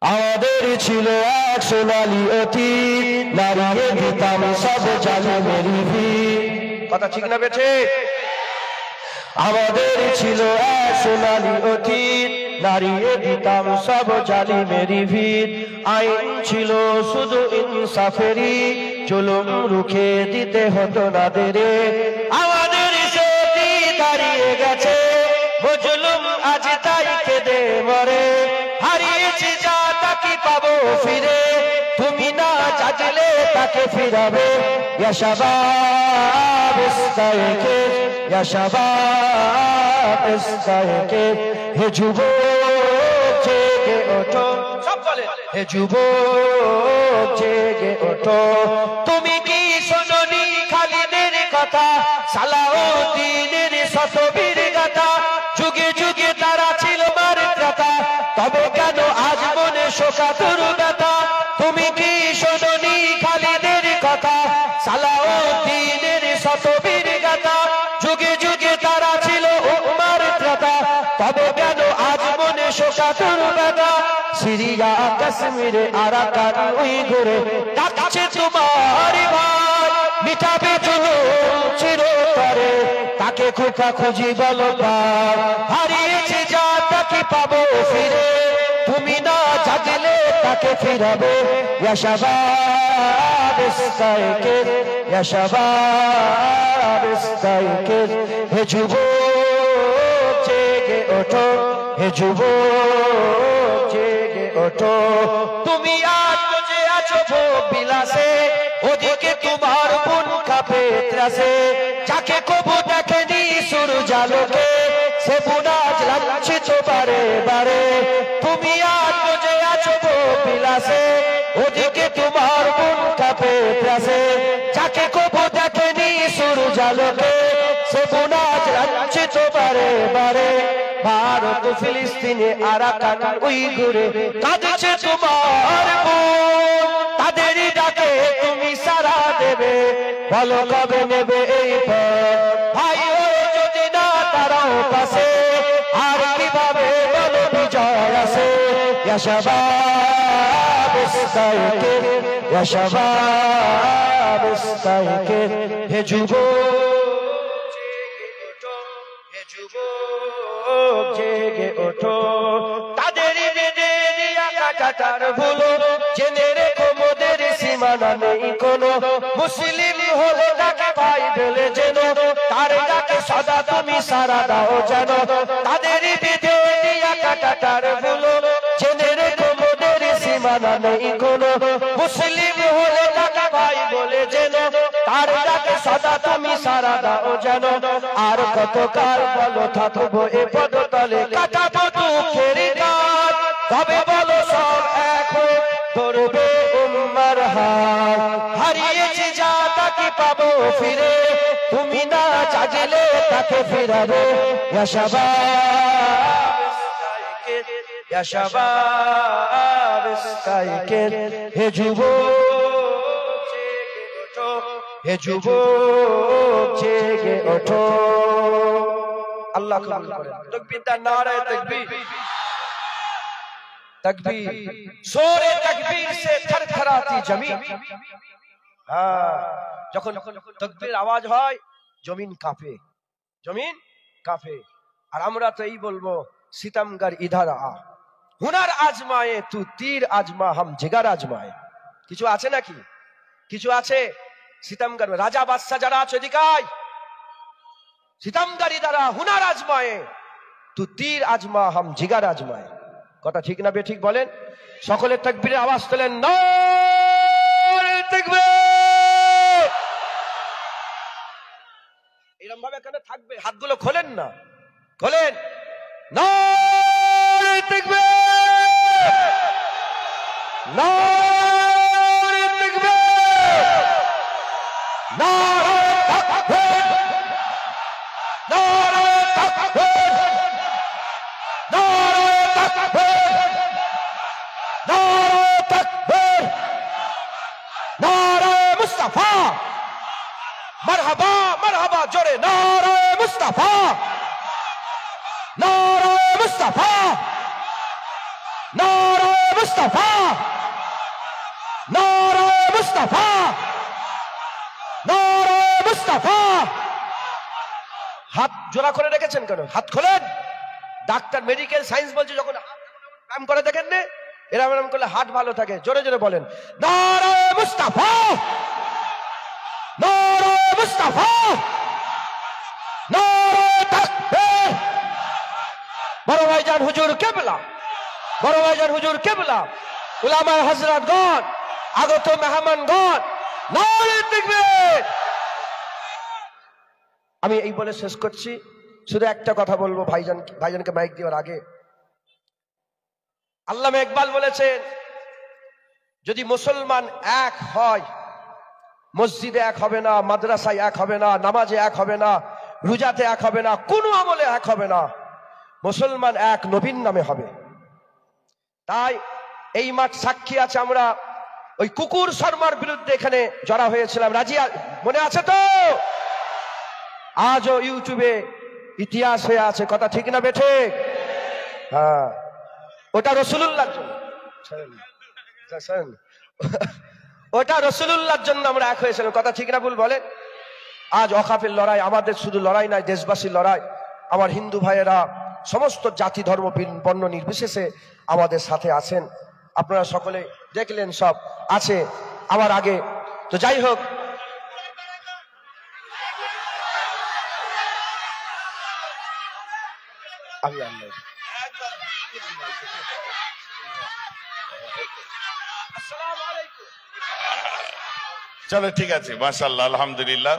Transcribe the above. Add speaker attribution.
Speaker 1: আমাদের ছিল এক সোনালী অতীত, নারিয়ে দিতাম সব জালিমেরই ভিড়। কথা ঠিক না বেঠে? আমাদের ছিল এক সোনালী অতীত, নারিয়ে দিতাম সব জালিমেরই ভিড়। আইন ছিল শুধু ইনসাফেরই, জুলুম রুখে দিতে হতো না দেরে। আমাদের সেটি দাঁড়িয়ে গেছে, জুলুম আজ তাই কেঁদে মরে। হারিয়েছি যা তাকে পাবো ফিরে, তুমি না চাইলে তাকে ফিরাবে। ইয়া শাবাব ইস্তাইকিজ, ইয়া শাবাব ইস্তাইকিজ, হে যুবক জেগে ওঠো। সব বলে হে যুবক জেগে ওঠো। তুমি কি শোনোনি খালিদের কথা, সালাউদ্দিনের শতবীর গাথা? যুগে যুগে তারা ছিল মারত্রাতা, তবে কেন আজ মনে শোকাতুর ব্যথা? তুমি কি শোনোনি খালিদের কথা, সালাউদ্দিনের শতবীর গাথা? যুগে যুগে তারা ছিল মারত্রাতা, তবে কেন আজ মনে শোকাতুর ব্যথা? সিরিয়া কাশ্মীরে আরাকান উইঘুরে ডাকছে তোমার ভাই, মিটাবে জুলুম চিরতরে, তাকে খোকা খুঁজি বলো পার। হারিয়েছে যা তাকে পাবো ফিরে, তুমি না জাগলে তাকে ফিরাবে। ইয়া শাবাব ইস্তাইকিজ, ইয়া শাবাব ইস্তাইকিজ, হে যুবক জেগে ওঠো, হে যুবক জেগে ওঠো। তুমি আজ বুঝে আছো ভোগ বিলাসে, ওদিকে তোমার বুন কাঁপে ত্রাসে। যাকে কবু দেখেনি সূর্যালোকে, সে বুন আজ লাঞ্ছিত বারে বারে। তুমি আজ বুঝে আছো ভোগ বিলাসে, ওদিকে তোমার বুন কাঁপে ত্রাসে। যাকে কবু দেখেনি সূর্যালোকে, সে বুন আজ লাঞ্ছিত বারে বারে। ভারত ফিলিস্তিনে আরাকান উইঘুরে কাঁদছে তোমার বোন, তাদেরই ডাকে তুমি সাড়া দেবে। বলো কবে নেবে এই পথ, ভাই হয়ে যদি না তারাও পাশে, আর কিভাবে বলো বিজয় আসে? ইয়া শাবাব ইস্তাইকিজ, ইয়া শাবাব ইস্তাইকিজ, হে যুবক হে যুবক জেগে ওঠো। তাদের বেঁধে দিয়া কাটাতার ভুলো, জেনে রেখো মোদের সীমানা নেই কোনো। মুসলিম হলে তাকে ভাই বলে যেন, তার ডাকে সদা তুমি সারা দাও যেন। তাদের বেঁধে দিয়া কাটাতার ভুলো, জেনে রেখো মোদের সীমানা নেই কোনো। মুসলিম হলে তাকে ভাই বলে যেন, তার ডাকে সদা তুমি সারা দাও যেন। আর কতকাল বলো থাকবো এ পদতলে, কাটাবো দুঃখের কাল, তবে বলো সব এক হয়ে ধরবে উম্মার হাত। হারিয়েছি যা তাকে পাবো ফিরে, তুমি না চাইলে তাকে ফিরাবে। ইয়া শাবাব ইস্তাইকিজ, ইয়া শাবাব ইস্তাইকিজ, হে যুবক জেগে ওঠো, হে যুবক জেগে ওঠো। আল্লাহ কবুল করেন। তাকবীর দাও, নারে তাকবীর, তাকবীর। সোরে তাকবীর সে থরথরাতি জমিন। হ্যাঁ, যখন তাকবীর আওয়াজ হয় জমিন কাঁপে, জমিন কাঁপে। আর আমরা তো এই বলবো, সিতমগর ইধার আ, হুনার আজমায়ে তু তীর আজমা, হাম জিগার আজমায়ে। কিছু আছে নাকি? কিছু আছে? সিতমগর রাজা বাদশাহ যারা আছে এদিকায়, সিতমগরি দ্বারা হুনার আজমায়ে তু তীর আজমা, হাম জিগার আজমায়ে। কথা ঠিক না বেঠিক বলেন? সকলে তাকবীরের আওয়াজ তোলেন, নারে তাকবীর। এরকম ভাবে কেন থাকবে? হাতগুলো খোলেন না, খোলেন। নারে তাকবীর, নারে তাকবীর, নারে তাকবীর, নারে তাকবীর, নারে তাকবীর, নারে তাকবীর, নারে মুস্তাফা, মারহাবা মারহাবা জোরে, নারে মুস্তাফা, নারে মুস্তাফা, নারে মুস্তাফা, নারে মুস্তাফা, নারে মুস্তাফা। হাত জোড়া করে রেখেছেন কেন? হাত খোলেন। ডাক্তার মেডিকেল সায়েন্স বলছে যখন কাম করে দেখেন না, এরকম এরকম করলে হার্ট ভালো থাকে। জোরে জোরে বলেন নারে মুস্তাফা, নারে মুস্তাফা, নারে তাকবীর। বড় ভাইজান হুজুর কেবলা, বড় ভাইজান হুজুর কেবলা, উলামায়ে হযরতগণ, আগত মেহমানগণ, নারে তাকবীর। আমি এই বলে শেষ করছি। শুধু একটা কথা বলবো ভাইজানকে মাইক দেওয়ার আগে। আল্লামা ইকবাল বলেছেন, যদি মুসলমান এক হয়, মসজিদে এক হবে না, মাদ্রাসায় এক হবে না, নামাজে এক হবে না, রোজাতে এক হবে না, কোনো আমলে এক হবে না, মুসলমান এক নবীর নামে হবে। তাই এই মাঠ সাক্ষী আছে, আমরা ওই কুকুর শর্মার বিরুদ্ধে এখানে জড়া হয়েছিলাম, রাজিয়া মনে আছে তো? আজও ইউটিউবে ইতিহাস হয়ে আছে, কথা ঠিক না বেঠে? হ্যাঁ, ওটা রাসূলুল্লাহর জন্য, ওটা রাসূলুল্লাহর জন্য আমরা এক হয়েছিলাম, কথা ঠিক না ভুল বলেন? আজ অকাফের লড়াই, আমাদের শুধু লড়াই নয়, দেশবাসীর লড়াই। আমার হিন্দু ভাইয়েরা সমস্ত জাতি ধর্ম বর্ণ নির্বিশেষে আমাদের সাথে আছেন। আপনারা সকলে দেখলেন, সব আছে আমার আগে। তো যাই হোক, আমি আল্লাহ
Speaker 2: চলো ঠিক আছে, মাশাআল্লাহ, আলহামদুলিল্লাহ।